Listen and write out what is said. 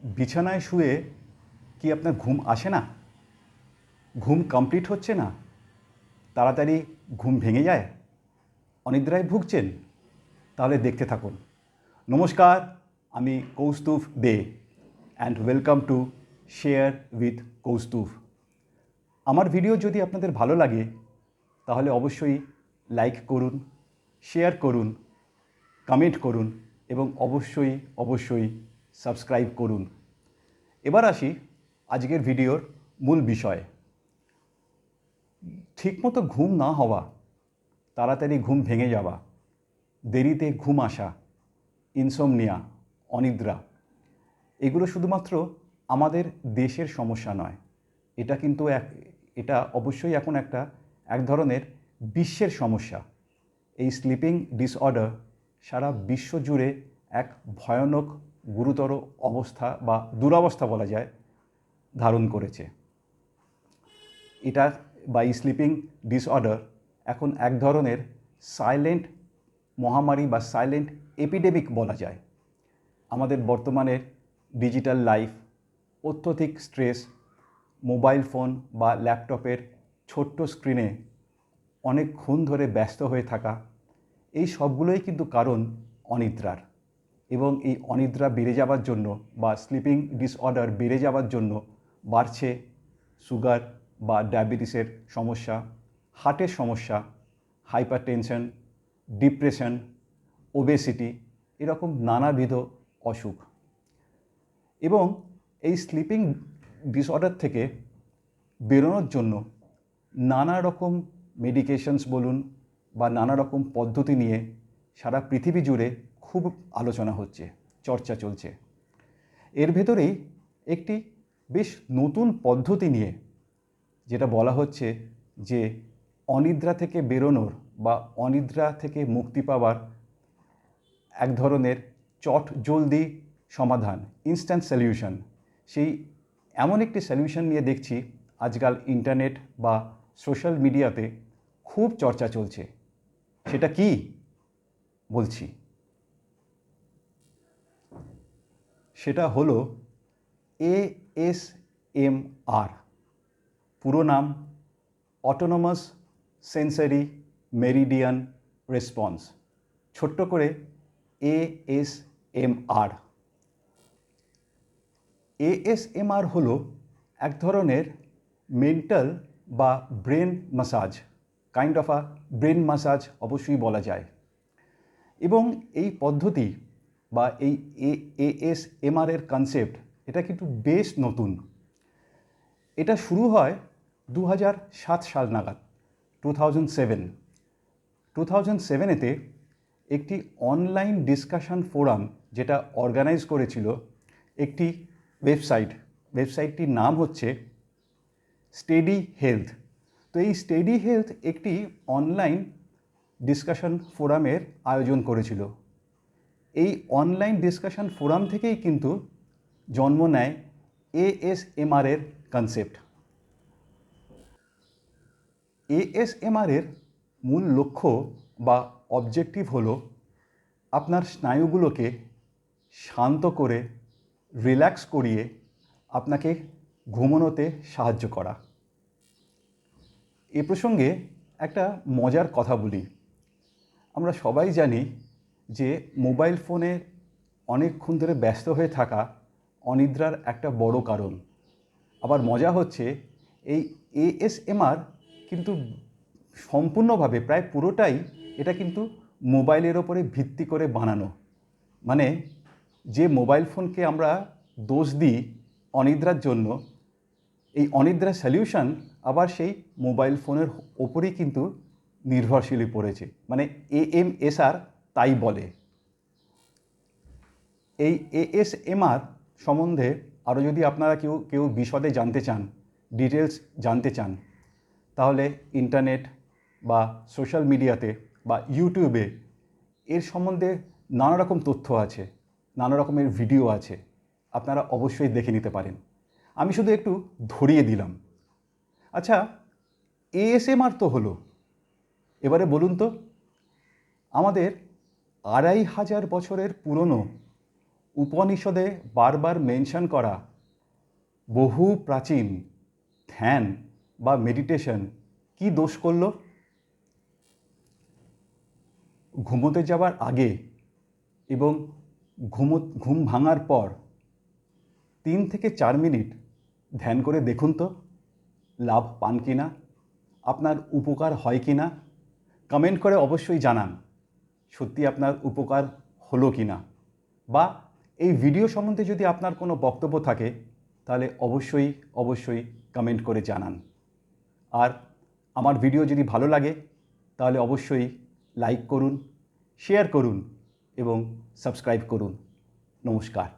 বিছানায় শুয়ে কি আপনার ঘুম আসে না? ঘুম কমপ্লিট হচ্ছে না? তাড়াতাড়ি ঘুম ভেঙে যায়? অনিদ্রায় ভুগছেন? তাহলে দেখতে থাকুন। নমস্কার, আমি Kaustubh De and welcome to share with Kaustubh. আমার ভিডিও যদি আপনাদের ভালো লাগে তাহলে অবশ্যই লাইক করুন, শেয়ার করুন, কমেন্ট করুন এবং অবশ্যই সাবস্ক্রাইব করুন। এবার আসি আজকের ভিডিওর মূল বিষয়। ঠিকমতো ঘুম না হওয়া, তাড়াতাড়ি ঘুম ভেঙে যাওয়া, দেরিতে ঘুম আসা, ইনসোমনিয়া, অনিদ্রা, এগুলো শুধুমাত্র আমাদের দেশের সমস্যা নয়। এটা অবশ্যই এখন এক ধরনের বিশ্বের সমস্যা। এই স্লিপিং ডিসঅর্ডার সারা বিশ্ব জুড়ে এক ভয়ানক গুরুতর অবস্থা বা দুরবস্থা বলা যায় ধারণ করেছে। এই স্লিপিং ডিসঅর্ডার এখন এক ধরনের সাইলেন্ট মহামারী বা সাইলেন্ট এপিডেমিক বলা যায়। আমাদের বর্তমানের ডিজিটাল লাইফ, অত্যধিক স্ট্রেস, মোবাইল ফোন বা ল্যাপটপের ছোট্ট স্ক্রিনে অনেকক্ষণ ধরে ব্যস্ত হয়ে থাকা, এই সবগুলোই কিন্তু কারণ অনিদ্রার। এবং এই অনিদ্রা বেড়ে যাওয়ার জন্য বা স্লিপিং ডিসঅর্ডার বেড়ে যাওয়ার জন্য বাড়ছে সুগার বা ডায়াবেটিসের সমস্যা, হার্টের সমস্যা, হাইপারটেনশন, ডিপ্রেশন, ওবেসিটি, এরকম নানাবিধ অসুখ। এবং এই স্লিপিং ডিসঅর্ডার থেকে বেরোনোর জন্য নানা রকম মেডিকেশনস বলুন বা নানা রকম পদ্ধতি নিয়ে সারা পৃথিবী জুড়ে খুব আলোচনা হচ্ছে, চর্চা চলছে। এর ভেতরেই একটি বেশ নতুন পদ্ধতি নিয়ে যেটা বলা হচ্ছে যে অনিদ্রা থেকে বেরোনোর বা অনিদ্রা থেকে মুক্তি পাওয়ার এক ধরনের চটজলদি সমাধান, ইনস্ট্যান্ট সলিউশন। সেই এমন একটি সলিউশন নিয়ে দেখছি আজকাল ইন্টারনেট বা সোশ্যাল মিডিয়াতে খুব চর্চা চলছে। সেটা কি বলছি, সেটা হলো ASMR। পুরো নাম অটোনোমাস সেন্সরি মেরিডিয়ান রেসপন্স, ছোট্ট করে ASMR। ASMR হলো এক ধরনের মেন্টাল বা brain massage, kind of a brain massage অবশ্যই বলা যায়। এবং এই পদ্ধতি বা এই ASMR এর কনসেপ্ট, এটা কিন্তু বেশ নতুন। এটা শুরু হয় 2007 সাল নাগাদ, 2007-এতে একটি অনলাইন ডিসকাশন ফোরাম যেটা অর্গানাইজ করেছিল একটি ওয়েবসাইটটির নাম হচ্ছে স্টেডি হেলথ। তো এই স্টেডি হেলথ একটি অনলাইন ডিসকাশন ফোরামের আয়োজন করেছিল। এই অনলাইন ডিসকাশন ফোরাম থেকেই কিন্তু জন্ম নেয় ASMR এর কনসেপ্ট। ASMR এর মূল লক্ষ্য বা অবজেক্টিভ হলো আপনার স্নায়ুগুলোকে শান্ত করে, রিল্যাক্স করিয়ে আপনাকে ঘুমানোতে সাহায্য করা। এ প্রসঙ্গে একটা মজার কথা বলি। আমরা সবাই জানি যে মোবাইল ফোনে অনেকক্ষণ ধরে ব্যস্ত হয়ে থাকা অনিদ্রার একটা বড় কারণ। আবার মজা হচ্ছে এই ASMR কিন্তু সম্পূর্ণভাবে, প্রায় পুরোটাই এটা কিন্তু মোবাইলের ওপরে ভিত্তি করে বানানো। মানে যে মোবাইল ফোনকে আমরা দোষ দিই অনিদ্রার জন্য, এই অনিদ্রার সলিউশন আবার সেই মোবাইল ফোনের ওপরেই কিন্তু নির্ভরশীল পড়েছে। মানে AMSR তাই বলে। এই ASMR সম্বন্ধে আরও যদি আপনারা কেউ বিশদে জানতে চান, ডিটেলস জানতে চান, তাহলে ইন্টারনেট বা সোশ্যাল মিডিয়াতে বা ইউটিউবে এর সম্বন্ধে নানা রকম তথ্য আছে, নানা রকমের ভিডিও আছে, আপনারা অবশ্যই দেখে নিতে পারেন। আমি শুধু একটু ধরিয়ে দিলাম। আচ্ছা, ASMR তো হলো, এবারে বলুন তো আমাদের 2500 বছরের পুরনো উপনিষদে বারবার মেনশন করা বহু প্রাচীন ধ্যান বা মেডিটেশন কি দোষ করল? ঘুমোতে যাওয়ার আগে এবং ঘুম ভাঙার পর 3 থেকে 4 মিনিট ধ্যান করে দেখুন তো লাভ পান কি না, আপনার উপকার হয় কি না। কমেন্ট করে অবশ্যই জানান সত্যি আপনার উপকার হলো কি না, বা এই ভিডিও সম্বন্ধে যদি আপনার কোনো বক্তব্য থাকে তাহলে অবশ্যই কমেন্ট করে জানান। আর আমার ভিডিও যদি ভালো লাগে তাহলে অবশ্যই লাইক করুন, শেয়ার করুন এবং সাবস্ক্রাইব করুন। নমস্কার।